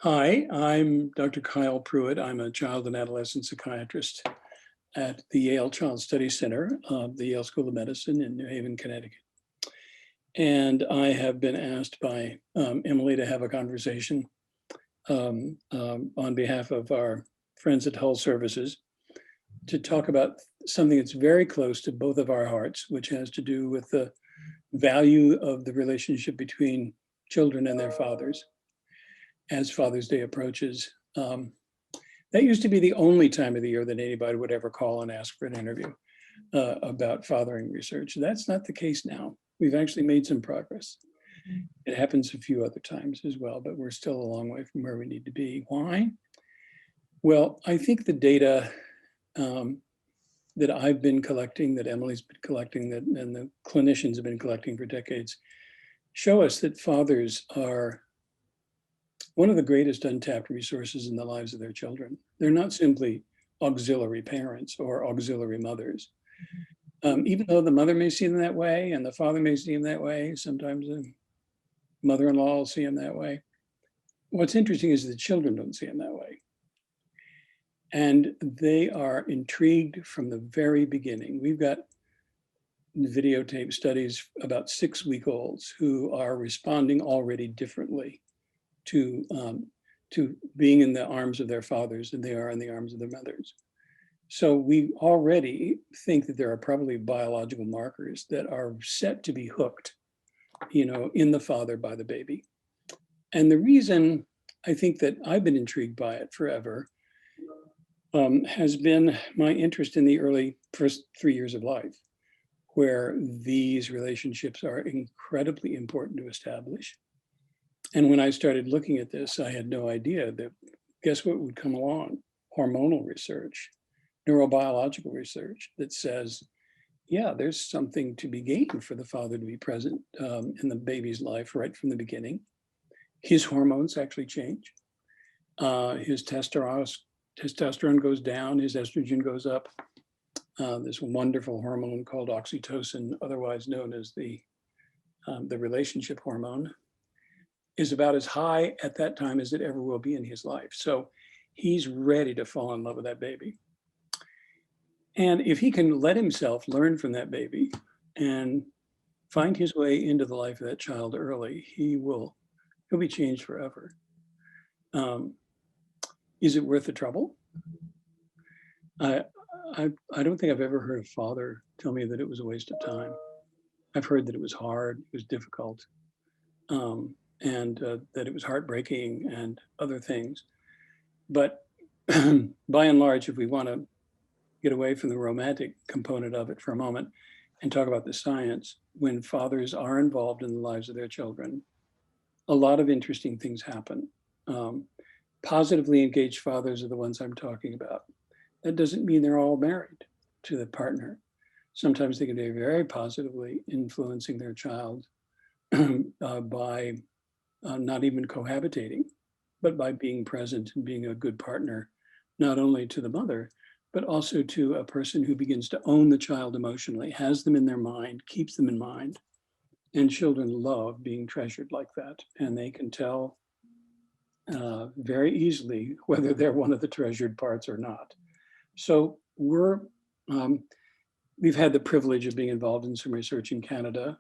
Hi, I'm Dr. Kyle Pruett. I'm a child and adolescent psychiatrist at the Yale Child Study Center of the Yale School of Medicine in New Haven, Connecticut. And I have been asked by Emily to have a conversation on behalf of our friends at Hull Services to talk about something that's very close to both of our hearts, which has to do with the value of the relationship between children and their fathers as Father's Day approaches. That used to be the only time of the year that anybody would ever call and ask for an interview about fathering research. That's not the case now. We've actually made some progress. It happens a few other times as well, but we're still a long way from where we need to be. Why? Well, I think the data that I've been collecting, that Emily's been collecting, and the clinicians have been collecting for decades show us that fathers are one of the greatest untapped resources in the lives of their children. They're not simply auxiliary parents or auxiliary mothers. Even though the mother may see them that way and the father may see them that way, sometimes the mother-in-law will see them that way. What's interesting is the children don't see them that way. And they are intrigued from the very beginning. We've got videotape studies about 6-week-olds who are responding already differently to being in the arms of their fathers than they are in the arms of their mothers. So we already think that there are probably biological markers that are set to be hooked, in the father by the baby. And the reason I think that I've been intrigued by it forever has been my interest in the early first 3 years of life, where these relationships are incredibly important to establish. And when I started looking at this, I had no idea that, guess what would come along? Hormonal research, neurobiological research that says, yeah, there's something to be gained for the father to be present in the baby's life right from the beginning. His hormones actually change. His testosterone goes down, his estrogen goes up. This wonderful hormone called oxytocin, otherwise known as the relationship hormone, is about as high at that time as it ever will be in his life. So he's ready to fall in love with that baby. And if he can let himself learn from that baby and find his way into the life of that child early, he'll be changed forever. Is it worth the trouble? I don't think I've ever heard a father tell me that it was a waste of time. I've heard that it was hard, it was difficult, and that it was heartbreaking and other things. But by and large, if we want to get away from the romantic component of it for a moment and talk about the science, when fathers are involved in the lives of their children, a lot of interesting things happen. Positively engaged fathers are the ones I'm talking about. That doesn't mean they're all married to the partner. Sometimes they can be very positively influencing their child by not even cohabitating, but by being present and being a good partner, not only to the mother, but also to a person who begins to own the child emotionally, has them in their mind, keeps them in mind. And children love being treasured like that. And they can tell very easily whether they're one of the treasured parts or not. So we've had the privilege of being involved in some research in Canada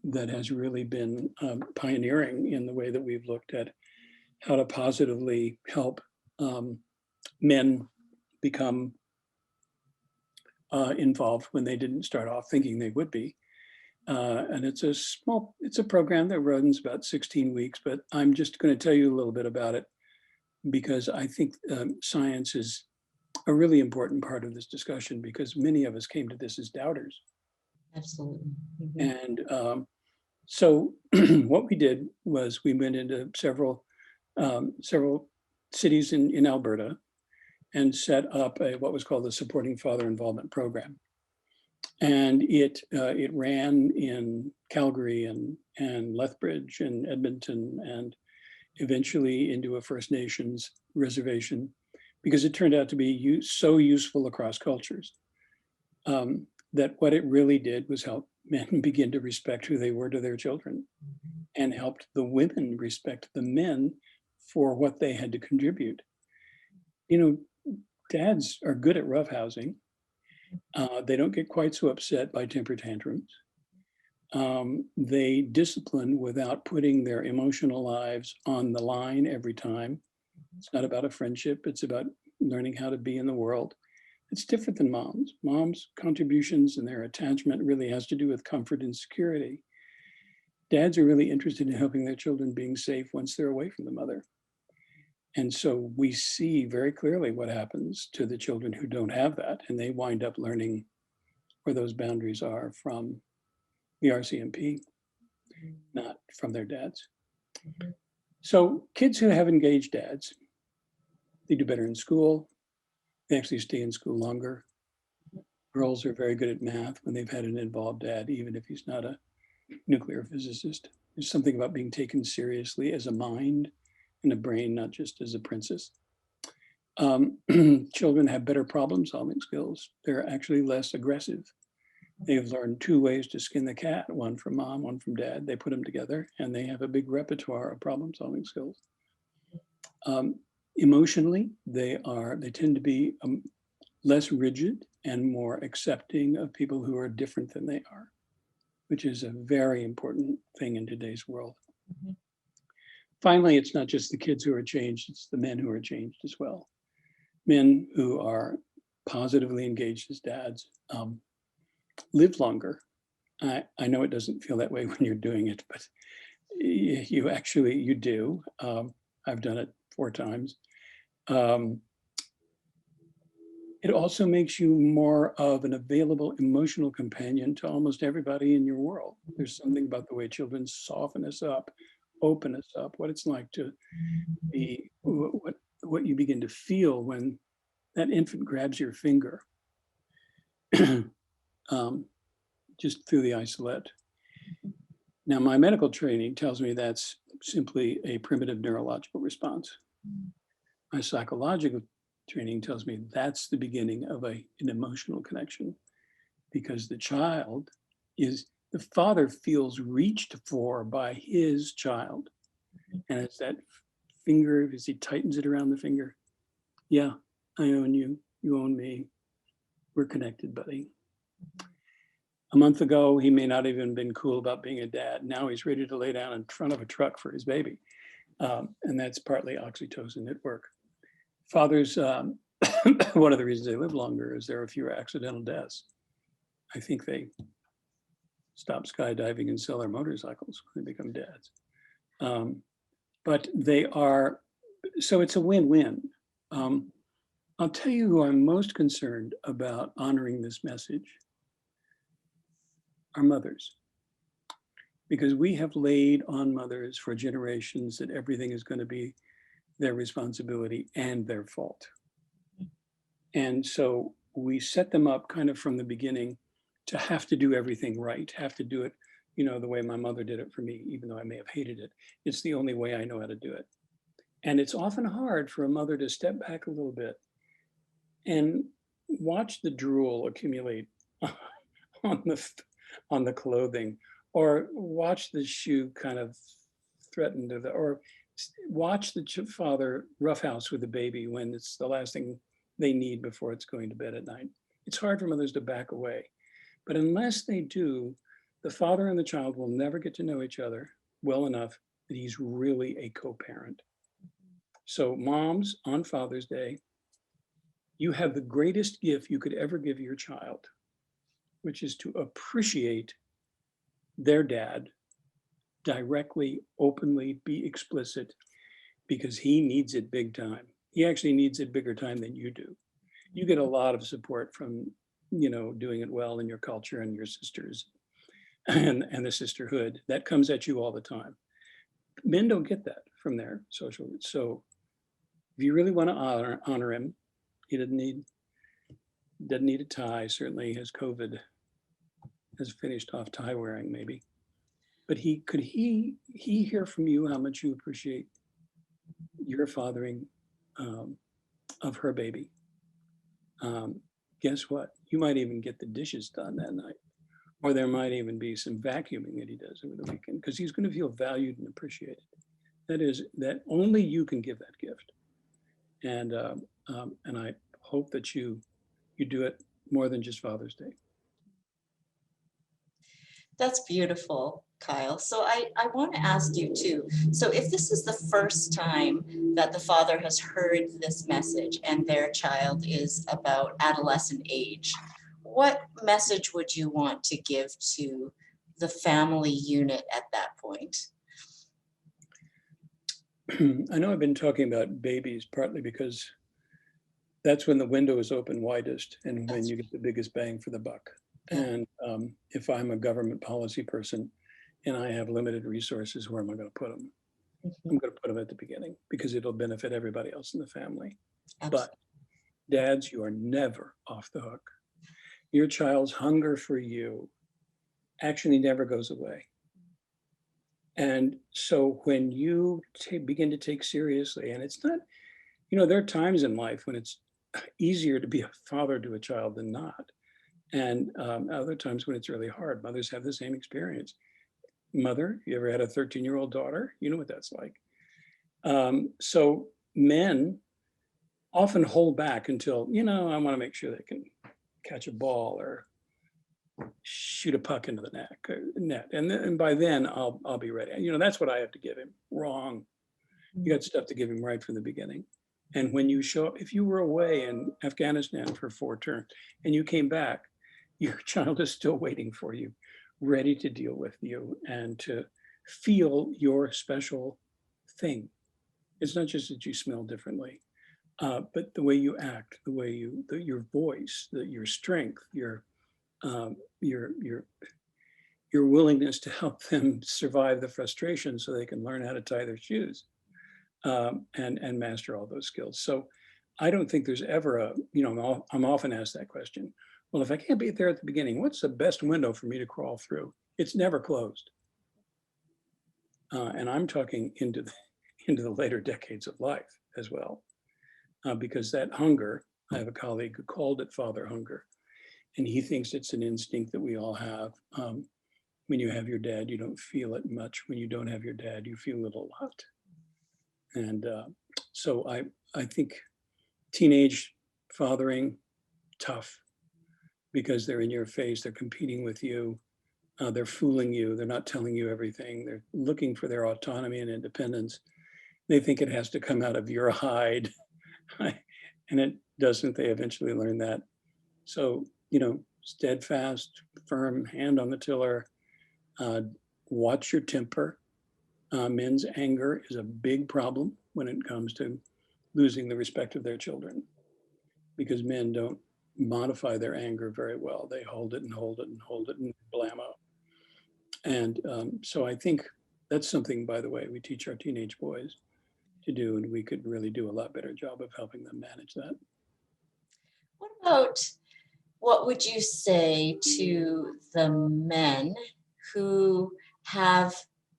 that has really been pioneering in the way that we've looked at how to positively help men become involved when they didn't start off thinking they would be. And it's a program that runs about 16 weeks, but I'm just going to tell you a little bit about it because I think science is a really important part of this discussion because many of us came to this as doubters. Absolutely. And so what we did was we went into several cities in Alberta and set up what was called the Supporting Father Involvement Program. And it ran in Calgary and Lethbridge and Edmonton and eventually into a First Nations reservation because it turned out to be so useful across cultures that what it really did was help men begin to respect who they were to their children and helped the women respect the men for what they had to contribute. You know, dads are good at roughhousing. They don't get quite so upset by temper tantrums. They discipline without putting their emotional lives on the line every time. It's not about a friendship. It's about learning how to be in the world. It's different than moms. Moms' contributions and their attachment really has to do with comfort and security. Dads are really interested in helping their children being safe once they're away from the mother. And so we see very clearly what happens to the children who don't have that, and they wind up learning where those boundaries are from the RCMP, not from their dads. So kids who have engaged dads, they do better in school. They actually stay in school longer. Girls are very good at math when they've had an involved dad, even if he's not a nuclear physicist. There's something about being taken seriously as a mind and a brain, not just as a princess. Children have better problem solving skills. They're actually less aggressive. They've learned 2 ways to skin the cat, one from mom, one from dad. They put them together and they have a big repertoire of problem solving skills. Emotionally, they tend to be less rigid and more accepting of people who are different than they are, which is a very important thing in today's world. Finally, it's not just the kids who are changed, it's the men who are changed as well. Men who are positively engaged as dads live longer. I know it doesn't feel that way when you're doing it, but you do. I've done it 4 times. It also makes you more of an available emotional companion to almost everybody in your world. There's something about the way children soften us up, open us up, what it's like to be, what you begin to feel when that infant grabs your finger just through the isolette. Now, my medical training tells me that's simply a primitive neurological response. My psychological training tells me that's the beginning of an emotional connection, because the father feels reached for by his child. And it's that finger, as he tightens it around the finger, yeah, I own you, you own me, we're connected, buddy. A month ago, he may not even been cool about being a dad. Now he's ready to lay down in front of a truck for his baby. And that's partly oxytocin at work. Fathers, one of the reasons they live longer is there are fewer accidental deaths. I think they stop skydiving and sell their motorcycles when they become dads. But so it's a win-win. I'll tell you who I'm most concerned about honoring this message are mothers. Because we have laid on mothers for generations that everything is going to be their responsibility and their fault. And so we set them up kind of from the beginning to have to do everything right, have to do it, the way my mother did it for me, even though I may have hated it. It's the only way I know how to do it. And it's often hard for a mother to step back a little bit and watch the drool accumulate on the clothing, or watch the shoe kind of threaten or watch the father roughhouse with the baby when it's the last thing they need before it's going to bed at night. It's hard for mothers to back away. But unless they do, the father and the child will never get to know each other well enough that he's really a co-parent. So moms, on Father's Day, you have the greatest gift you could ever give your child, which is to appreciate their dad directly, openly, be explicit, because he needs it big time. He actually needs it bigger time than you do. You get a lot of support from, doing it well in your culture and your sisters and the sisterhood. That comes at you all the time. Men don't get that from their social. So if you really want to honor him, he doesn't need a tie. Certainly his COVID has finished off tie wearing, maybe. But could he hear from you how much you appreciate your fathering of her baby? Guess what? You might even get the dishes done that night. Or there might even be some vacuuming that he does over the weekend, because he's going to feel valued and appreciated. That is, that only you can give that gift. And I hope that you do it more than just Father's Day. That's beautiful, Kyle. So I want to ask you too. So if this is the first time that the father has heard this message and their child is about adolescent age, what message would you want to give to the family unit at that point? I know I've been talking about babies partly because that's when the window is open widest and when That's you get the biggest bang for the buck. yeah. And if I'm a government policy person and I have limited resources, where am I going to put them? Mhm. I'm going to put them at the beginning because it'll benefit everybody else in the family. But Absolutely. dads, you are never off the hook. Your child's hunger for you actually never goes away. And so when you begin to take seriously, and it's not, there are times in life when it's easier to be a father to a child than not. And other times when it's really hard. Mothers have the same experience. Mother, you ever had a 13-year-old daughter? You know what that's like. So men often hold back until, I want to make sure they can catch a ball or shoot a puck into the net. And by then I'll be ready. That's what I have to give him. Wrong. You got stuff to give him right from the beginning. And when you show up, if you were away in Afghanistan for 4 terms and you came back, your child is still waiting for you, ready to deal with you and to feel your special thing. It's not just that you smell differently, but the way you act, the way your voice, your strength, um, your your your willingness to help them survive the frustration so they can learn how to tie their shoes, and master all those skills. So I don't think there's ever I'm often asked that question. Well, if I can't be there at the beginning, what's the best window for me to crawl through? It's never closed. And I'm talking into the later decades of life as well, because that hunger, I have a colleague who called it father hunger, and he thinks it's an instinct that we all have. When you have your dad, you don't feel it much. When you don't have your dad, you feel it a lot. And so I think teenage fathering, tough, because they're in your face, they're competing with you, they're fooling you, they're not telling you everything, they're looking for their autonomy and independence. They think it has to come out of your hide, and it doesn't. They eventually learn that. So, steadfast, firm, hand on the tiller, uh, watch your temper. Men's anger is a big problem when it comes to losing the respect of their children, because men don't modify their anger very well. They hold it and hold it and hold it and blammo. And so I think that's something, by the way, we teach our teenage boys to do, and we could really do a lot better job of helping them manage that. What about what would you say to the men who have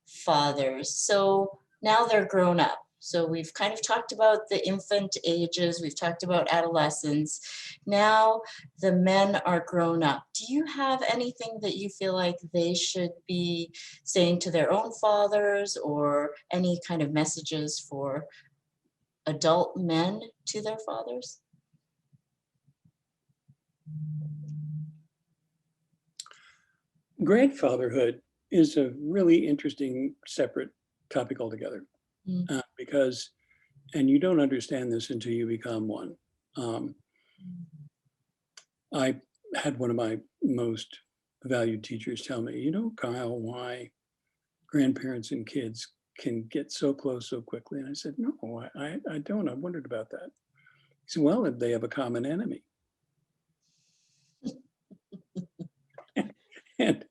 fathers? So now they're grown up. So we've kind of talked about the infant ages, we've talked about adolescence. Now the men are grown up. Do you have anything that you feel like they should be saying to their own fathers, or any kind of messages for adult men to their fathers? Grandfatherhood is a really interesting separate topic altogether, Mm. because, and you don't understand this until you become one. Um, I had one of my most valued teachers tell me, Kyle, why grandparents and kids can get so close so quickly. And I said, no, I don't. I wondered about that. He said, well, they have a common enemy. and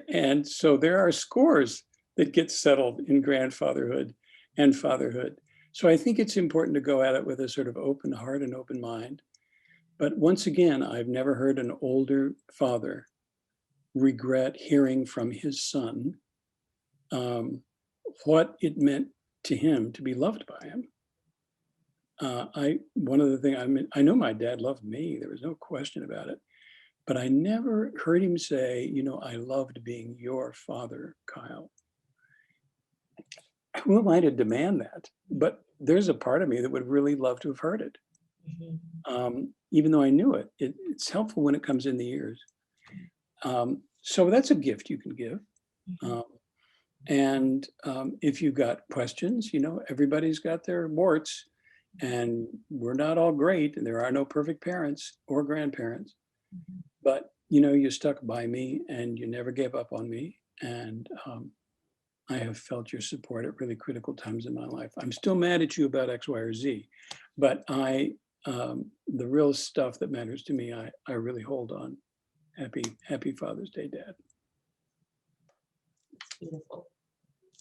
and so there are scores that get settled in grandfatherhood and fatherhood. So I think it's important to go at it with a sort of open heart and open mind. But once again, I've never heard an older father regret hearing from his son um, what it meant to him to be loved by him. One of the things, I know my dad loved me. There was no question about it. But I never heard him say, I loved being your father, Kyle. who am I to demand that? But there's a part of me that would really love to have heard it. Mhm. Even though I knew it, it's helpful when it comes in the ears. So that's a gift you can give. Mhm. Um, and if you've got questions, everybody's got their warts, and we're not all great, and there are no perfect parents or grandparents. Mhm. But you stuck by me, and you never gave up on me, and I have felt your support at really critical times in my life. I'm still mad at you about X, Y, or Z, but the real stuff that matters to me, I really hold on. Happy Father's Day, Dad. Beautiful.